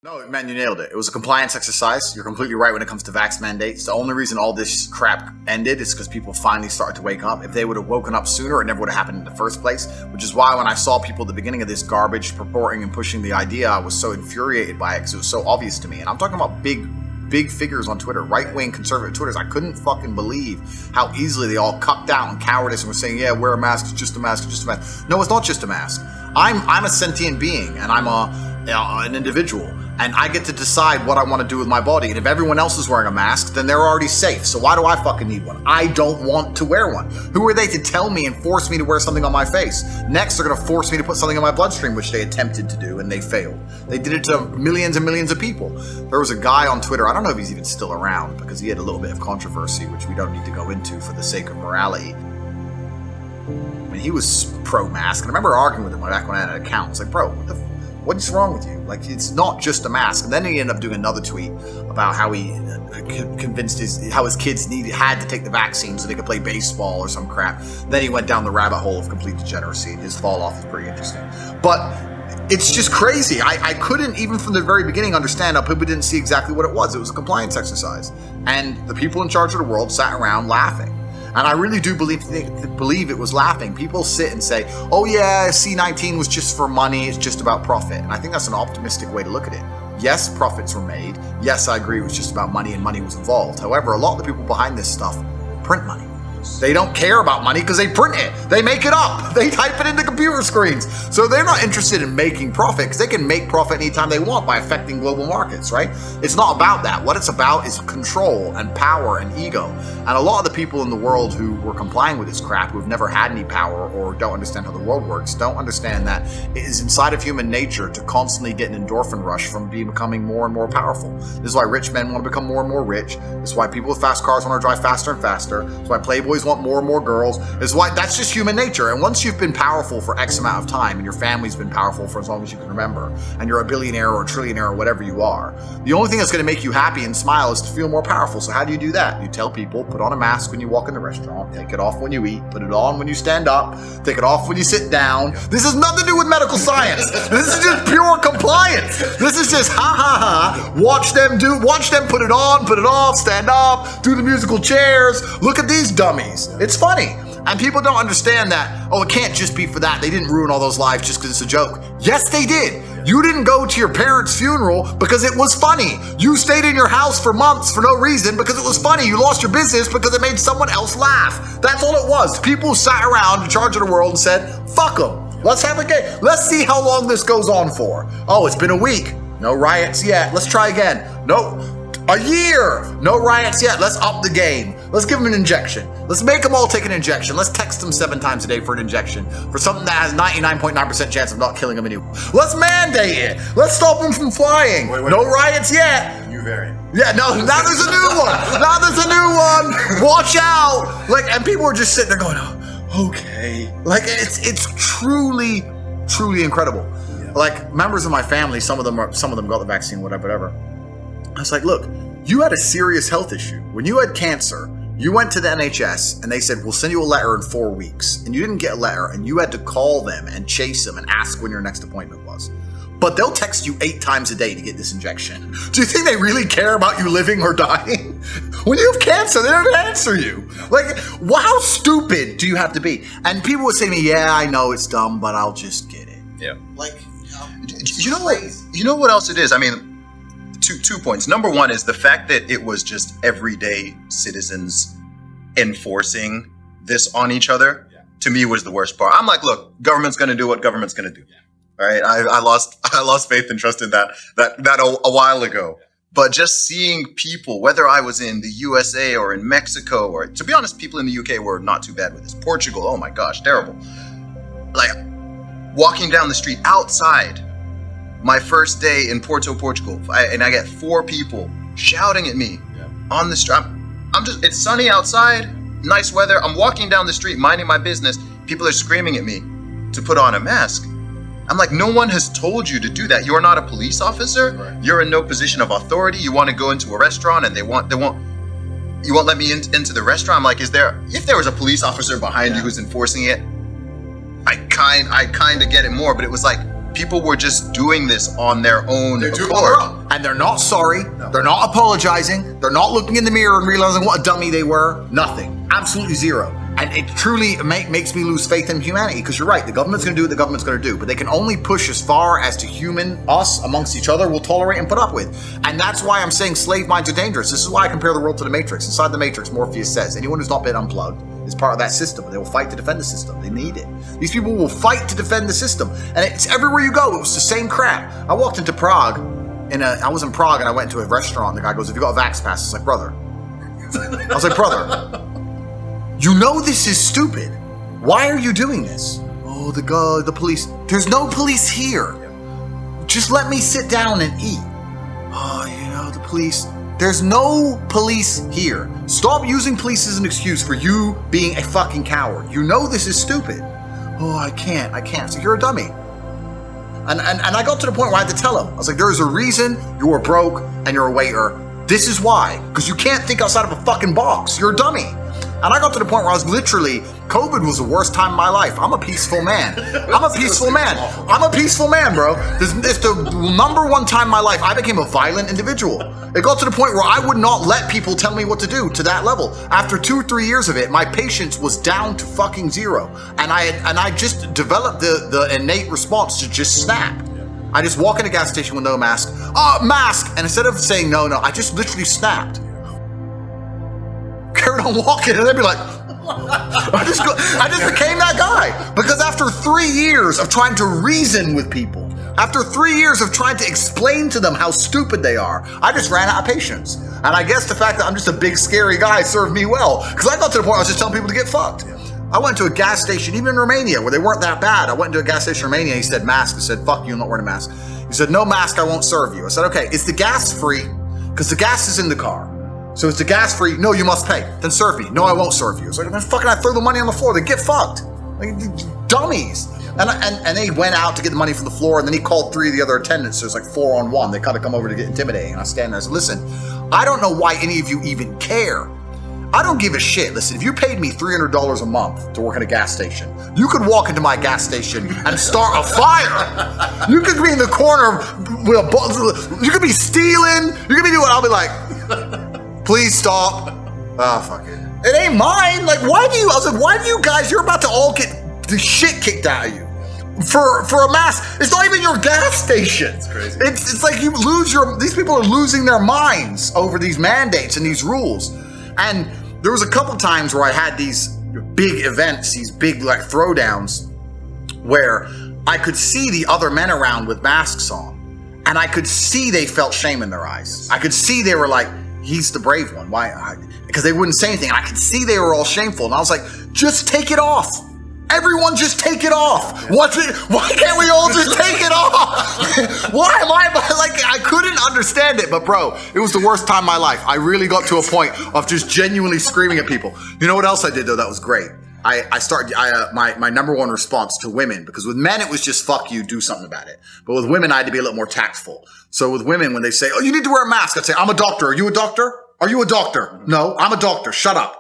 No, man, you nailed it. It was a compliance exercise. You're completely right when it comes to vax mandates. The only reason all this crap ended is because people finally started to wake up. If they would have woken up sooner, it never would have happened in the first place, which is why when I saw people at the beginning of this garbage purporting and pushing the idea, I was so infuriated by it because it was so obvious to me. And I'm talking about big figures on Twitter, right-wing conservative Twitters. I couldn't fucking believe how easily they all cucked out in cowardice and were saying, yeah, wear a mask, it's just a mask, it's just a mask. No, it's not just a mask. I'm a sentient being, and I'm an individual. And I get to decide what I want to do with my body. And if everyone else is wearing a mask, then they're already safe. So why do I fucking need one? I don't want to wear one. Who are they to tell me and force me to wear something on my face? Next, they're going to force me to put something in my bloodstream, which they attempted to do, and they failed. They did it to millions and millions of people. There was a guy on Twitter, I don't know if he's even still around, because he had a little bit of controversy, which we don't need to go into for the sake of morality. I mean, he was pro-mask, and I remember arguing with him back when I had an account. I was like, bro, what's wrong with you? Like, it's not just a mask. And then he ended up doing another tweet about how he convinced how his kids had to take the vaccine so they could play baseball or some crap. Then he went down the rabbit hole of complete degeneracy, and his fall off is pretty interesting. But it's just crazy. I couldn't, even from the very beginning, understand how people didn't see exactly what it was. It was a compliance exercise. And the people in charge of the world sat around laughing. And I really do believe it was laughing. People sit and say, oh yeah, C-19 was just for money, it's just about profit. And I think that's an optimistic way to look at it. Yes, profits were made. Yes, I agree it was just about money and money was involved. However, a lot of the people behind this stuff print money. They don't care about money because they print it. They make it up. They type it into computer screens. So they're not interested in making profit because they can make profit anytime they want by affecting global markets, right? It's not about that. What it's about is control and power and ego. And a lot of the people in the world who were complying with this crap, who have never had any power or don't understand how the world works, don't understand that it is inside of human nature to constantly get an endorphin rush from becoming more and more powerful. This is why rich men want to become more and more rich. This is why people with fast cars want to drive faster and faster. This is why playboys want more and more girls. Is why that's just human nature. And once you've been powerful for X amount of time and your family's been powerful for as long as you can remember, and you're a billionaire or a trillionaire or whatever you are, the only thing that's going to make you happy and smile is to feel more powerful. So how do you do that? You tell people, put on a mask when you walk in the restaurant, take it off when you eat, put it on when you stand up, take it off when you sit down. This has nothing to do with medical science. This is just pure compliance. This is just ha ha ha. Watch them put it on, put it off, stand up, do the musical chairs. Look at these dummies. It's funny. And people don't understand that, oh, it can't just be for that. They didn't ruin all those lives just because it's a joke. Yes, they did. You didn't go to your parents' funeral because it was funny. You stayed in your house for months for no reason because it was funny. You lost your business because it made someone else laugh. That's all it was. People sat around in charge of the world and said, fuck them. Let's have a game. Let's see how long this goes on for. Oh, it's been a week. No riots yet. Let's try again. Nope. A year! No riots yet. Let's up the game. Let's give them an injection. Let's make them all take an injection. Let's text them 7 times a day for an injection for something that has 99.9% chance of not killing them anyway. Let's mandate it. Let's stop them from flying. No riots yet. New variant. Yeah, no, now there's a new one. Now there's a new one. Watch out. Like, and people are just sitting there going, oh, okay. Like, it's truly, truly incredible. Yeah. Like, members of my family, some of them got the vaccine, whatever. I was like, look, you had a serious health issue. When you had cancer, you went to the NHS and they said, we'll send you a letter in 4 weeks. And you didn't get a letter and you had to call them and chase them and ask when your next appointment was. But they'll text you 8 times a day to get this injection. Do you think they really care about you living or dying? When you have cancer, they don't answer you. Like, how stupid do you have to be? And people would say to me, yeah, I know it's dumb, but I'll just get it. Yeah. Like, you know what else it is? I mean, two points. Number one is the fact that it was just everyday citizens enforcing this on each other. Yeah. To me, was the worst part. I'm like, look, government's going to do what government's going to do. Yeah. All right. I lost faith and trust in that a while ago. Yeah. But just seeing people, whether I was in the USA or in Mexico, or to be honest, people in the UK were not too bad with this. Portugal, oh my gosh, terrible. Like walking down the street outside. My first day in Porto, Portugal, and I get 4 people shouting at me on the street. It's sunny outside, nice weather. I'm walking down the street, minding my business. People are screaming at me to put on a mask. I'm like, no one has told you to do that. You're not a police officer. Right. You're in no position of authority. You want to go into a restaurant and you won't let me into the restaurant. I'm like, if there was a police officer behind you who's enforcing it, I kind of get it more, but it was like, people were just doing this on their own They do it on accord. their own. And they're not sorry. No. They're not apologizing. They're not looking in the mirror and realizing what a dummy they were. Nothing. Absolutely zero. And it truly makes me lose faith in humanity, because you're right. The government's going to do what the government's going to do, but they can only push as far as to human us amongst each other will tolerate and put up with. And that's why I'm saying slave minds are dangerous. This is why I compare the world to the Matrix. Inside the Matrix, Morpheus says, anyone who's not been unplugged is part of that system. They will fight to defend the system. They need it. These people will fight to defend the system. And it's everywhere you go. It was the same crap. I walked into Prague. I was in Prague and I went into a restaurant and the guy goes, "Have you got a Vax pass?" I was like, "Brother." I was like, "Brother, you know this is stupid. Why are you doing this?" "Oh, the police." "There's no police here. Just let me sit down and eat." "Oh, the police." There's no police here. Stop using police as an excuse for you being a fucking coward. You know this is stupid. "Oh, I can't. So you're a dummy. And I got to the point where I had to tell him. I was like, there is a reason you are broke and you're a waiter. This is why. Because you can't think outside of a fucking box. You're a dummy. And I got to the point where I was literally, COVID was the worst time of my life. I'm a peaceful man. I'm a peaceful man. I'm a peaceful man, bro. It's the number one time in my life I became a violent individual. It got to the point where I would not let people tell me what to do to that level. After 2 or 3 years of it, my patience was down to fucking zero. And I just developed the innate response to just snap. I just walk in a gas station with no mask. "Oh, mask!" And instead of saying no, I just literally snapped. Carried on walking, and they'd be like, I just became that guy. Because after 3 years of trying to reason with people, after 3 years of trying to explain to them how stupid they are, I just ran out of patience. And I guess the fact that I'm just a big, scary guy served me well. Because I got to the point where I was just telling people to get fucked. I went to a gas station, even in Romania, where they weren't that bad. I went to a gas station in Romania, he said, "Mask." I said, "Fuck you, I'm not wearing a mask." He said, "No mask, I won't serve you." I said, "Okay, is the gas free?" Because the gas is in the car. "So is the gas free?" "No, you must pay." "Then serve me." "No, I won't serve you." It's like, fucking, I throw the money on the floor. Then get fucked. Like, dummies. And they went out to get the money from the floor, and then he called 3 of the other attendants. So it's like 4 on 1. They kind of come over to get intimidating. And I stand there and I said, "Listen, I don't know why any of you even care. I don't give a shit. Listen, if you paid me $300 a month to work at a gas station, you could walk into my gas station and start a fire. You could be in the corner with you could be stealing. You could be doing, I'll be like, please stop." "Oh, fuck it. It ain't mine." Like, I was like, why do you guys, you're about to all get the shit kicked out of you for a mask. It's not even your gas station. It's crazy. It's like you these people are losing their minds over these mandates and these rules. And there was a couple times where I had these big events, these big like throwdowns, where I could see the other men around with masks on, and I could see they felt shame in their eyes. I could see they were like, "He's the brave one." Why? Because they wouldn't say anything. I could see they were all shameful, and I was like, "Just take it off. Everyone just take it off. Why can't we all just take it off?" Why am I, like, I couldn't understand it, but bro, it was the worst time of my life. I really got to a point of just genuinely screaming at people. You know what else I did though that was great? My number one response to women, because with men it was just fuck you, do something about it. But with women I had to be a little more tactful. So with women, when they say, "Oh, you need to wear a mask," I'd say, "I'm a doctor. Are you a doctor? Are you a doctor?" "No, I'm a doctor. Shut up."